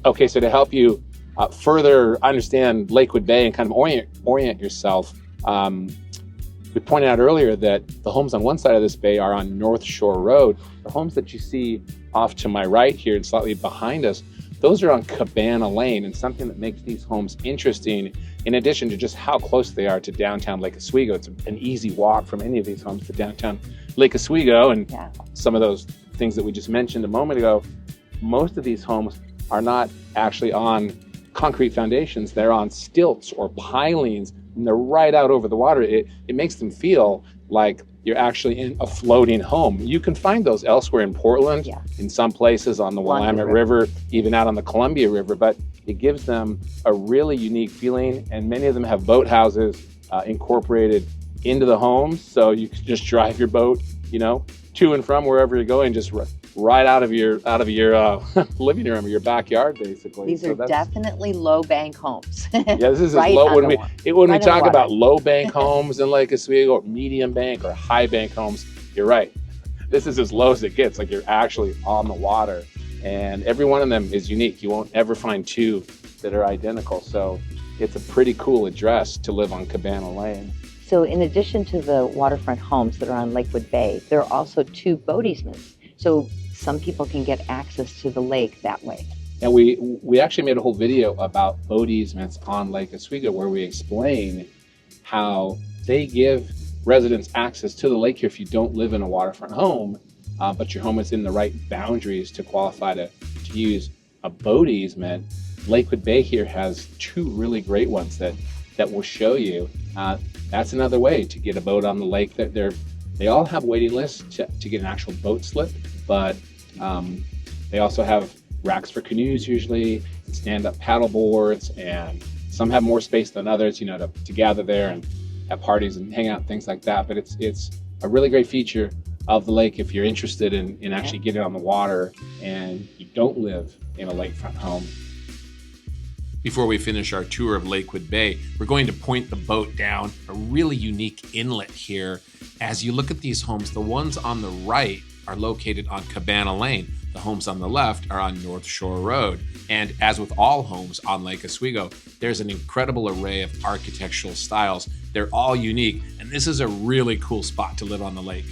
Okay, so to help you further understand Lakewood Bay and kind of orient yourself, we pointed out earlier that the homes on one side of this bay are on North Shore Road. The homes that you see off to my right here and slightly behind us, those are on Cabana Lane, and something that makes these homes interesting, in addition to just how close they are to downtown Lake Oswego. It's an easy walk from any of these homes to downtown Lake Oswego, and some of those things that we just mentioned a moment ago. Most of these homes are not actually on concrete foundations. They're on stilts or pilings, and they're right out over the water. It makes them feel like you're actually in a floating home. You can find those elsewhere in Portland, in some places on the Willamette River, even out on the Columbia River, but it gives them a really unique feeling, and many of them have boathouses incorporated into the homes, so you can just drive your boat, to and from wherever you're going, just right out of your living room or your backyard, basically. These are definitely low bank homes. Yeah, this is right low. When we talk about low bank homes in Lake Oswego, or medium bank or high bank homes, you're right. This is as low as it gets. Like, you're actually on the water, and every one of them is unique. You won't ever find two that are identical. So it's a pretty cool address to live on Cabana Lane. So in addition to the waterfront homes that are on Lakewood Bay, there are also 2 boat easements. So some people can get access to the lake that way. And we actually made a whole video about boat easements on Lake Oswego, where we explain how they give residents access to the lake here if you don't live in a waterfront home, but your home is in the right boundaries to qualify to use a boat easement. Lakewood Bay here has 2 really great ones that we'll show you. That's another way to get a boat on the lake. They all have waiting lists to get an actual boat slip, but they also have racks for canoes usually, stand-up paddle boards, and some have more space than others, to gather there and have parties and hang out, things like that. But it's a really great feature of the lake if you're interested in actually getting on the water and you don't live in a lakefront home. Before we finish our tour of Lakewood Bay, we're going to point the boat down a really unique inlet here. As you look at these homes, the ones on the right are located on Cabana Lane. The homes on the left are on North Shore Road. And as with all homes on Lake Oswego, there's an incredible array of architectural styles. They're all unique, and this is a really cool spot to live on the lake.